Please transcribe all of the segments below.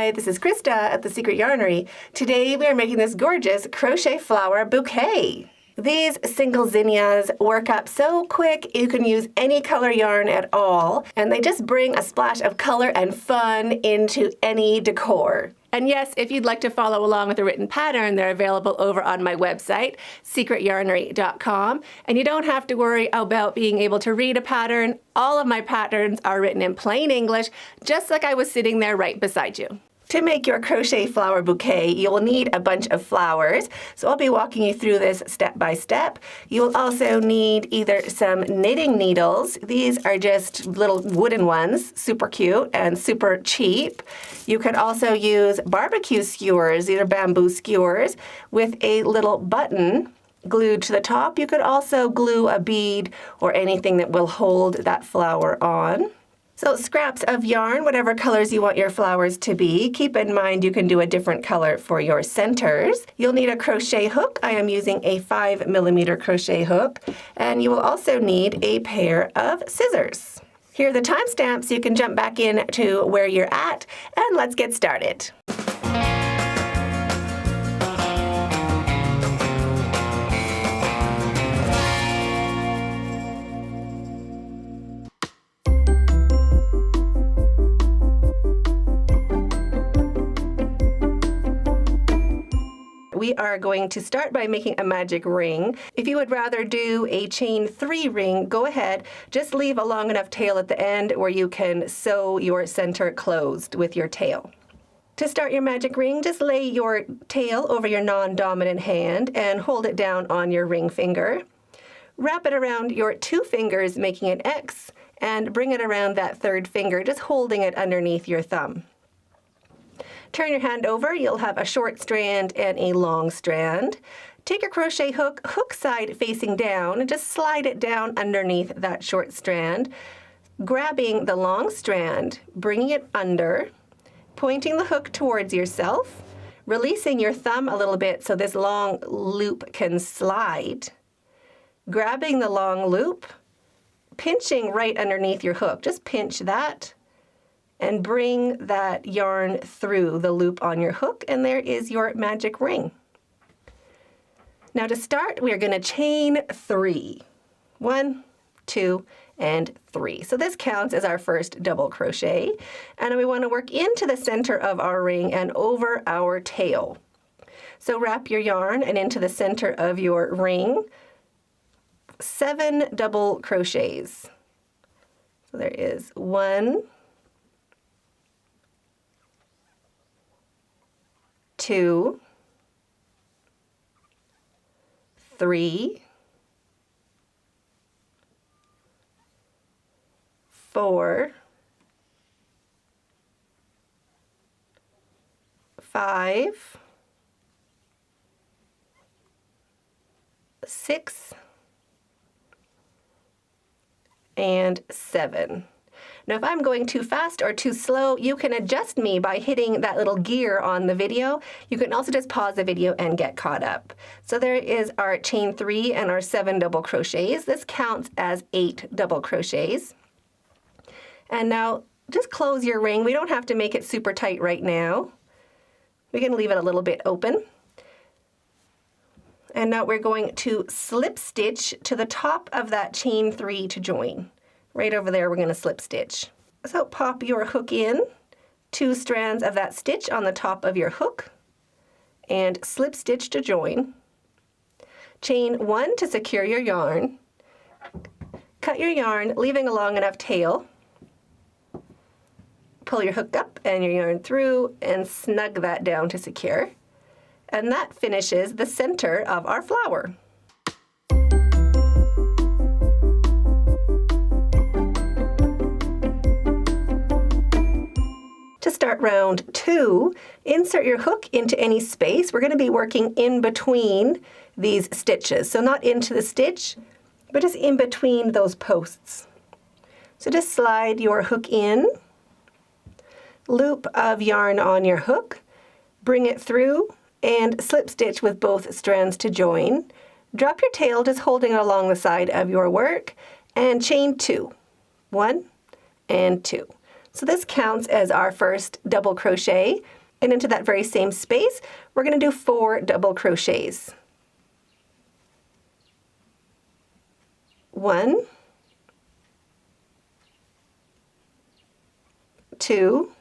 Hi, this is Krista at the Secret Yarnery. Today we are making this gorgeous crochet flower bouquet. These single zinnias work up so quick you can use any color yarn at all, and they just bring a splash of color and fun into any decor. And yes, if you'd like to follow along with a written pattern, they're available over on my website, secretyarnery.com. And you don't have to worry about being able to read a pattern. All of my patterns are written in plain English, just like I was sitting there right beside you. To make your crochet flower bouquet, you'll need a bunch of flowers. So I'll be walking you through this step by step. You'll also need either some knitting needles. These are just little wooden ones, super cute and super cheap. You could also use barbecue skewers. These are bamboo skewers with a little button glued to the top. You could also glue a bead or anything that will hold that flower on. So scraps of yarn, whatever colors you want your flowers to be. Keep in mind you can do a different color for your centers. You'll need a crochet hook. I am using a 5mm crochet hook. And you will also need a pair of scissors. Here are the timestamps. You can jump back in to where you're at, and let's get started. We are going to start by making a magic ring. If you would rather do a chain 3 ring, go ahead. Just leave a long enough tail at the end where you can sew your center closed with your tail. To start your magic ring, just lay your tail over your non-dominant hand and hold it down on your ring finger. Wrap it around your 2 fingers, making an X, and bring it around that 3rd finger, just holding it underneath your thumb. Turn your hand over, you'll have a short strand and a long strand. Take your crochet hook, hook side facing down, and just slide it down underneath that short strand. Grabbing the long strand, bringing it under, pointing the hook towards yourself, releasing your thumb a little bit so this long loop can slide. Grabbing the long loop, pinching right underneath your hook, just pinch that, and bring that yarn through the loop on your hook, and there is your magic ring. Now to start, we are going to chain 3. 1, 2, and 3. So this counts as our first double crochet, and we want to work into the center of our ring and over our tail. So wrap your yarn and into the center of your ring, 7 double crochets. So there is 1, 2, 3, 4, 5, 6, and 7. Now, if I'm going too fast or too slow, you can adjust me by hitting that little gear on the video. You can also just pause the video and get caught up. So there is our chain 3 and our 7 double crochets. This counts as 8 double crochets. And now just close your ring. We don't have to make it super tight right now. We can leave it a little bit open. And now we're going to slip stitch to the top of that chain 3 to join. Right over there, we're going to slip stitch. So pop your hook in, 2 strands of that stitch on the top of your hook, and slip stitch to join. Chain 1 to secure your yarn. Cut your yarn, leaving a long enough tail. Pull your hook up and your yarn through and snug that down to secure. And that finishes the center of our flower. To start round 2, insert your hook into any space. We're going to be working in between these stitches. So not into the stitch, but just in between those posts. So just slide your hook in, loop of yarn on your hook, bring it through, and slip stitch with both strands to join. Drop your tail, just holding it along the side of your work, and chain 2. 1 and 2. So this counts as our first double crochet, and into that very same space, we're going to do 4 double crochets. 1, 2,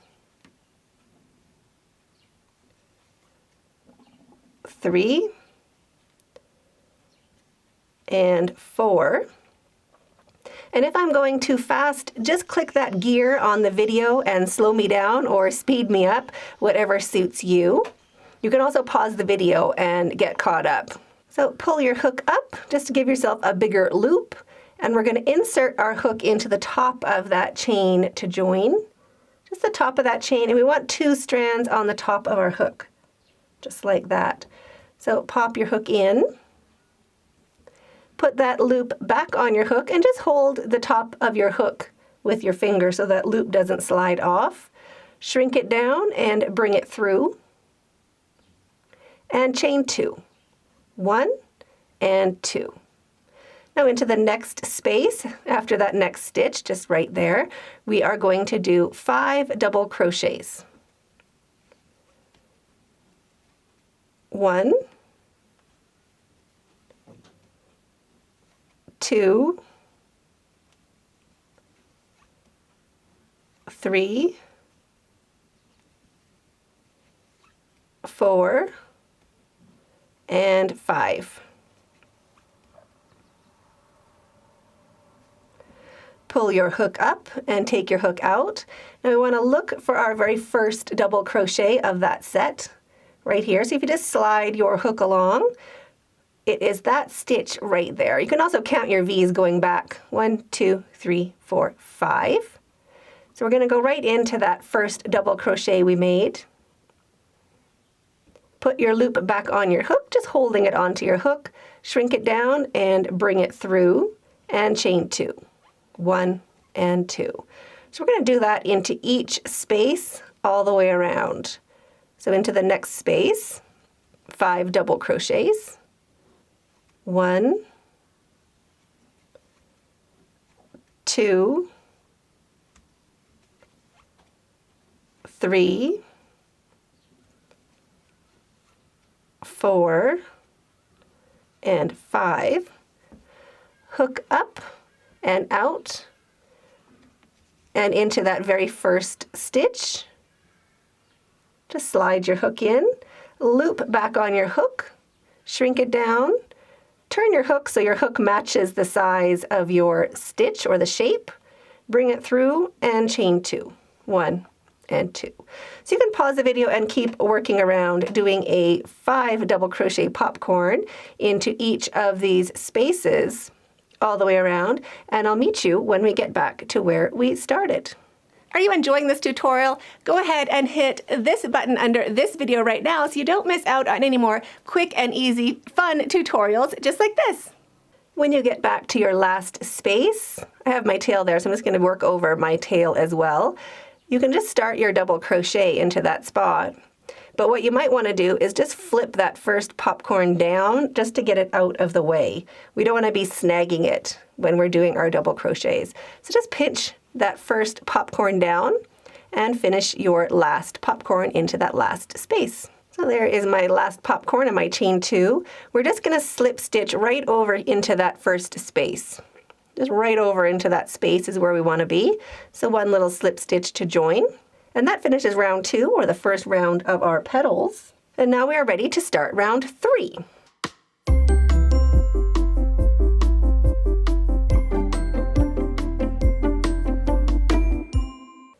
3, and 4. And if I'm going too fast, just click that gear on the video and slow me down or speed me up, whatever suits you. You can also pause the video and get caught up. So pull your hook up just to give yourself a bigger loop, and we're going to insert our hook into the top of that chain to join. Just the top of that chain, and we want 2 strands on the top of our hook, just like that. So pop your hook in. Put that loop back on your hook and just hold the top of your hook with your finger so that loop doesn't slide off. Shrink it down and bring it through. And chain 2. 1 and 2. Now into the next space, after that next stitch, just right there, we are going to do 5 double crochets. 1, 2, 3, 4, and 5. Pull your hook up and take your hook out. Now we want to look for our very first double crochet of that set right here. So if you just slide your hook along, it is that stitch right there. You can also count your V's going back. 1, 2, 3, 4, 5. So we're going to go right into that first double crochet we made. Put your loop back on your hook, just holding it onto your hook. Shrink it down and bring it through and chain 2. 1 and 2. So we're going to do that into each space all the way around. So into the next space, 5 double crochets. 1, 2, 3, 4, and 5. Hook up and out and into that very first stitch. Just slide your hook in, loop back on your hook, shrink it down, turn your hook so your hook matches the size of your stitch or the shape, bring it through and chain 2. 1 and 2. So you can pause the video and keep working around doing a 5 double crochet popcorn into each of these spaces all the way around, and I'll meet you when we get back to where we started. Are you enjoying this tutorial? Go ahead and hit this button under this video right now so you don't miss out on any more quick and easy fun tutorials just like this. When you get back to your last space, I have my tail there, so I'm just going to work over my tail as well. You can just start your double crochet into that spot. But what you might want to do is just flip that first popcorn down just to get it out of the way. We don't want to be snagging it when we're doing our double crochets. So just pinch that first popcorn down and finish your last popcorn into that last space. So there is my last popcorn and my chain 2. We're just going to slip stitch right over into that first space. Just right over into that space is where we want to be. So 1 little slip stitch to join. And that finishes round 2, or the first round of our petals. And now we are ready to start round 3.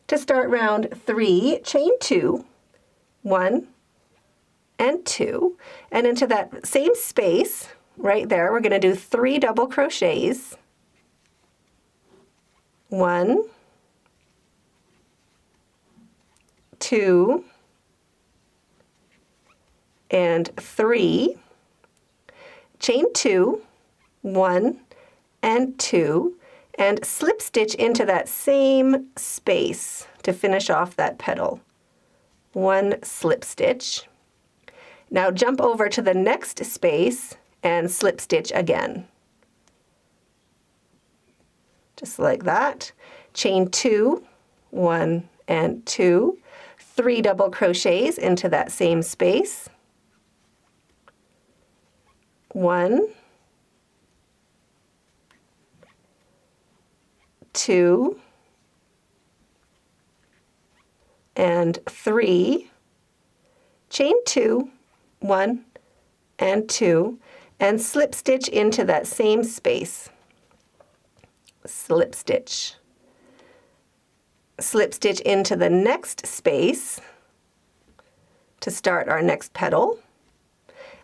To start round 3, chain 2, 1 and 2, and into that same space right there, we're going to do 3 double crochets. 1, 2, and 3, chain 2, 1 and 2, and slip stitch into that same space to finish off that petal. 1 slip stitch. Now jump over to the next space and slip stitch again. Just like that. Chain 2, 1 and 2, 3 double crochets into that same space, 1, 2, and 3, chain 2, 1 and 2, and slip stitch into that same space. Slip stitch. Slip stitch into the next space to start our next petal,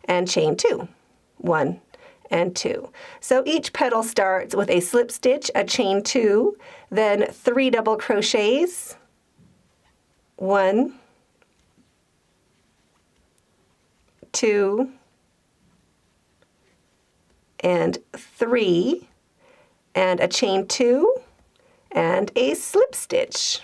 and chain 2, 1 and 2. So each petal starts with a slip stitch, a chain 2, then 3 double crochets, 1, 2, and 3, and a chain 2, and a slip stitch.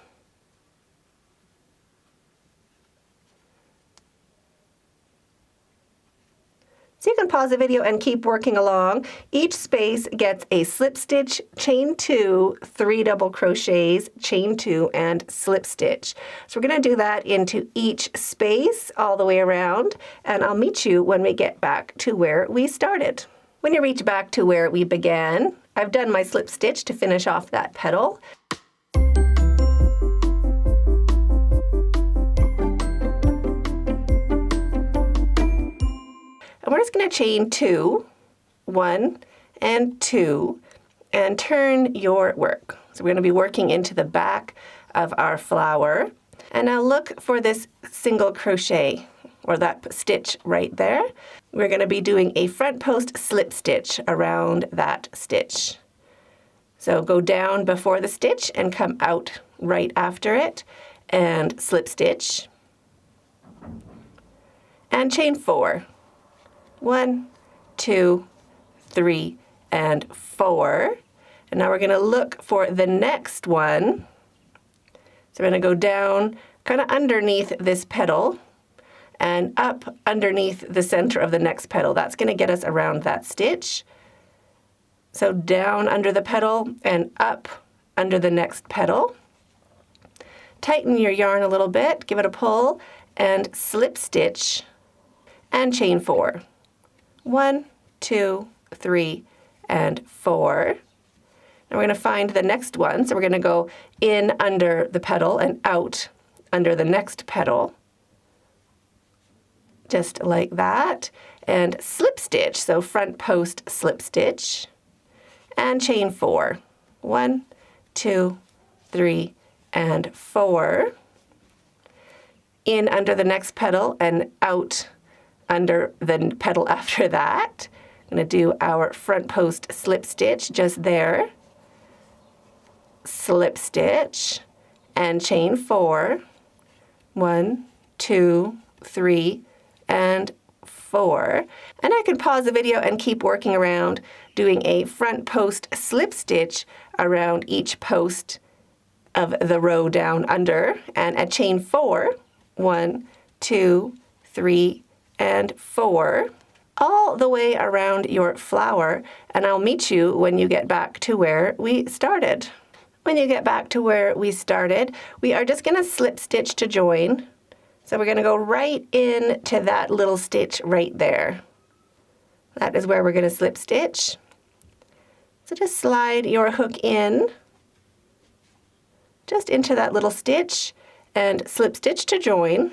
So you can pause the video and keep working along. Each space gets a slip stitch, chain 2, 3 double crochets, chain 2, and slip stitch. So we're going to do that into each space all the way around, and I'll meet you when we get back to where we started. When you reach back to where we began, I've done my slip stitch to finish off that petal. And we're just going to chain 2, 1 and 2, and turn your work. So we're going to be working into the back of our flower. And now look for this single crochet, or that stitch right there. We're going to be doing a front post slip stitch around that stitch. So go down before the stitch and come out right after it, and slip stitch, and chain 4. 1, 2, 3, and 4. And now we're going to look for the next one. So we're going to go down kind of underneath this petal and up underneath the center of the next petal. That's going to get us around that stitch. So down under the petal and up under the next petal. Tighten your yarn a little bit, give it a pull, and slip stitch, and chain 4. 1, 2, 3, and 4. And we're going to find the next one. So we're going to go in under the petal and out under the next petal. Just like that. And slip stitch, so front post slip stitch, and chain 4. 1, 2, 3, and 4. In under the next petal and out under the petal after that. I'm going to do our front post slip stitch just there. Slip stitch and chain 4. 1, 2, 3, and 4. And I can pause the video and keep working around doing a front post slip stitch around each post of the row down under, and a chain 4. 1, 2, 3, and 4, all the way around your flower, and I'll meet you when you get back to where we started. When you get back to where we started, we are just going to slip stitch to join. So we're going to go right into that little stitch right there. That is where we're going to slip stitch. So just slide your hook in, just into that little stitch, and slip stitch to join.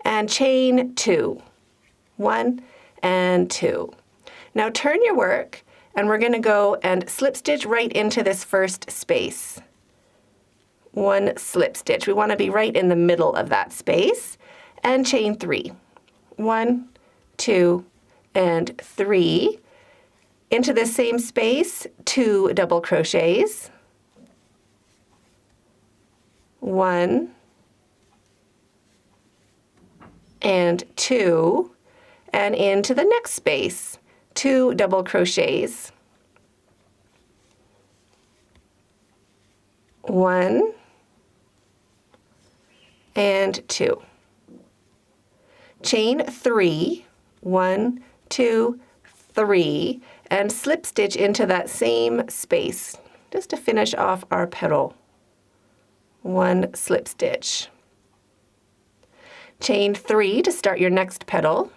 And chain 2. 1 and 2. Now turn your work, and we're going to go and slip stitch right into this first space. 1 slip stitch. We want to be right in the middle of that space, and chain 3. 1, 2, and 3. Into the same space, 2 double crochets. 1 and 2, and into the next space, 2 double crochets. 1 and 2. Chain 3, 1, 2, 3, and slip stitch into that same space just to finish off our petal. 1 slip stitch. Chain 3 to start your next petal,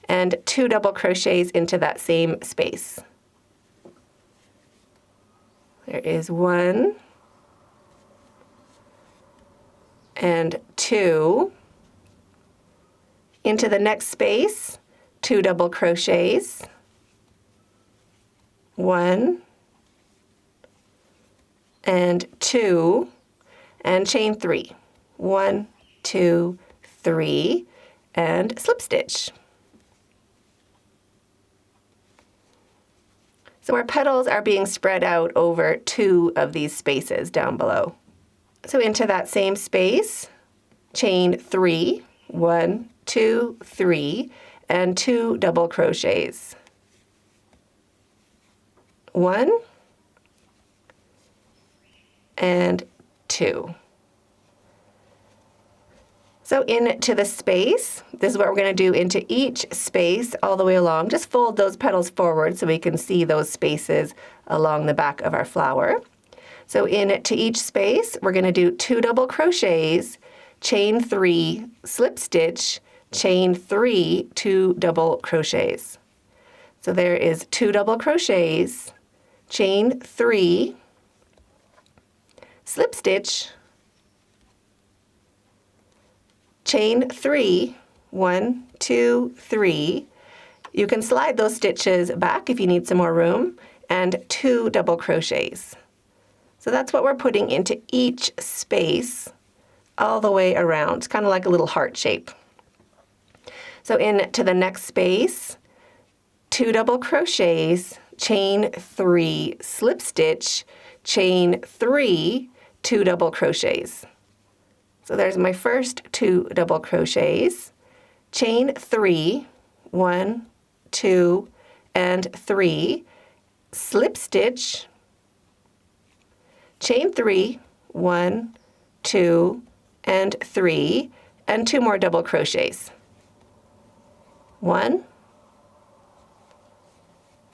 and 2 double crochets into that same space. There is 1 and 2. Into the next space, 2 double crochets, 1 and 2, and chain 3. 1, 2, 3, and slip stitch. So our petals are being spread out over 2 of these spaces down below. So into that same space, chain 3, 1, 2, 3, and 2 double crochets. 1 and 2. So into the space, this is what we're going to do into each space all the way along. Just fold those petals forward so we can see those spaces along the back of our flower. So into each space, we're going to do 2 double crochets, chain 3, slip stitch, chain 3, 2 double crochets. So there is 2 double crochets, chain 3, slip stitch, chain 3, 1, 2, 3. You can slide those stitches back if you need some more room, and 2 double crochets. So that's what we're putting into each space all the way around. It's kind of like a little heart shape. So into the next space, 2 double crochets, chain 3, slip stitch, chain 3, 2 double crochets. So there's my first 2 double crochets, chain 3, 1, 2, and 3, slip stitch, chain 3, 1, 2, and 3, and 2 more double crochets. 1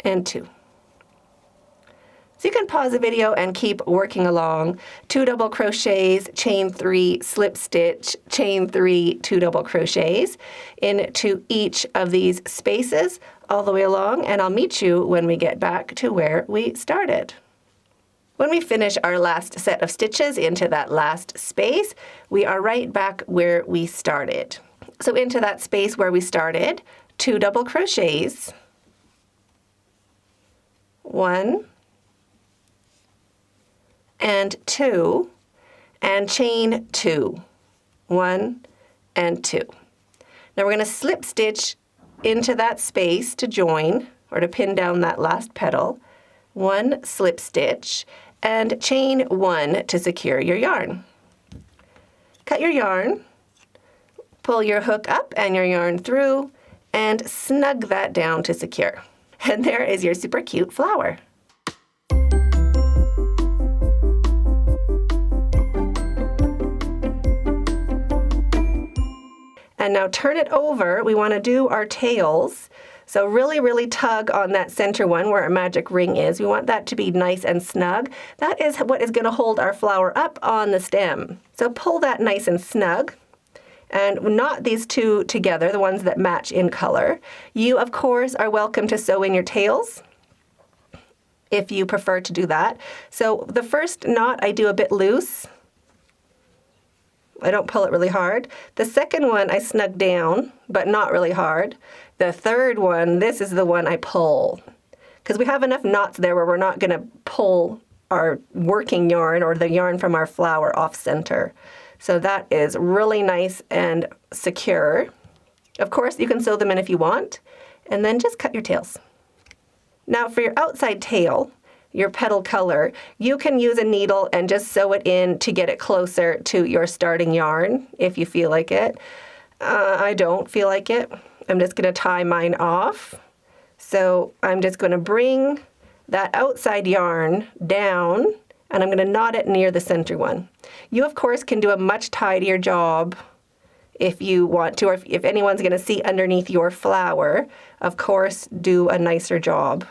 and 2. So you can pause the video and keep working along. 2 double crochets, chain 3, slip stitch, chain 3, 2 double crochets into each of these spaces all the way along, and I'll meet you when we get back to where we started. When we finish our last set of stitches into that last space, we are right back where we started. So into that space where we started, 2 double crochets, 1 and 2, and chain 2, 1 and 2. Now we're going to slip stitch into that space to join or to pin down that last petal, 1 slip stitch, and chain 1 to secure your yarn. Cut your yarn, pull your hook up and your yarn through, and snug that down to secure. And there is your super cute flower. And now turn it over. We want to do our tails. So really, really tug on that center one where our magic ring is. We want that to be nice and snug. That is what is going to hold our flower up on the stem. So pull that nice and snug. And knot these 2 together, the ones that match in color. You, of course, are welcome to sew in your tails if you prefer to do that. So the first knot I do a bit loose. I don't pull it really hard. The second one I snug down, but not really hard. The third one, this is the one I pull. Because we have enough knots there where we're not going to pull our working yarn or the yarn from our flower off center. So that is really nice and secure. Of course, you can sew them in if you want, and then just cut your tails. Now for your outside tail, your petal color, you can use a needle and just sew it in to get it closer to your starting yarn if you feel like it. I don't feel like it. I'm just going to tie mine off. So I'm just going to bring that outside yarn down, and I'm going to knot it near the center one. You, of course, can do a much tidier job if you want to, or if anyone's going to see underneath your flower, of course, do a nicer job.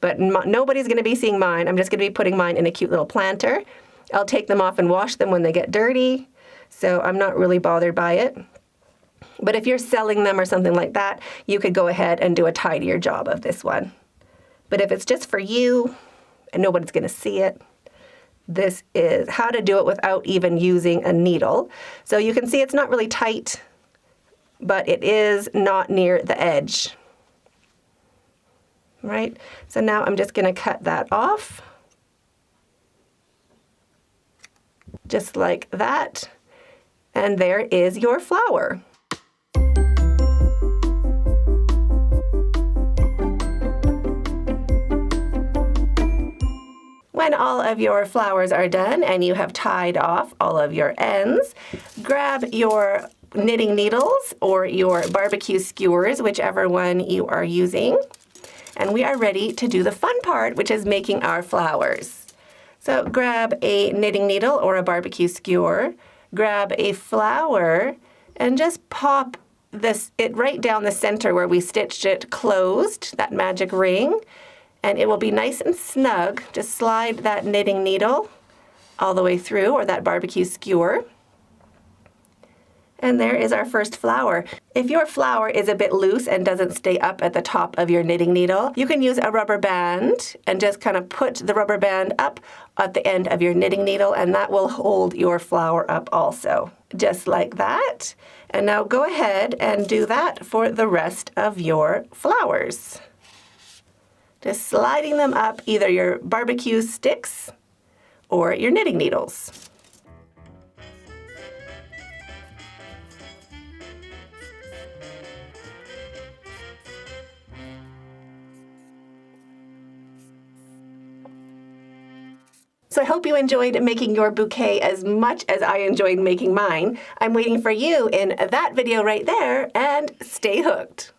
But nobody's going to be seeing mine. I'm just going to be putting mine in a cute little planter. I'll take them off and wash them when they get dirty, so I'm not really bothered by it. But if you're selling them or something like that, you could go ahead and do a tidier job of this one. But if it's just for you and nobody's going to see it, this is how to do it without even using a needle. So you can see it's not really tight, but it is not near the edge. Right? So now I'm just going to cut that off. Just like that. And there is your flower. When all of your flowers are done and you have tied off all of your ends, grab your knitting needles or your barbecue skewers, whichever one you are using, and we are ready to do the fun part, which is making our flowers. So grab a knitting needle or a barbecue skewer, grab a flower, and just pop it right down the center where we stitched it closed, that magic ring, and it will be nice and snug. Just slide that knitting needle all the way through, or that barbecue skewer. And there is our first flower. If your flower is a bit loose and doesn't stay up at the top of your knitting needle, you can use a rubber band and just kind of put the rubber band up at the end of your knitting needle, and that will hold your flower up also, just like that. And now go ahead and do that for the rest of your flowers. Just sliding them up either your barbecue sticks or your knitting needles. So I hope you enjoyed making your bouquet as much as I enjoyed making mine. I'm waiting for you in that video right there, and stay hooked.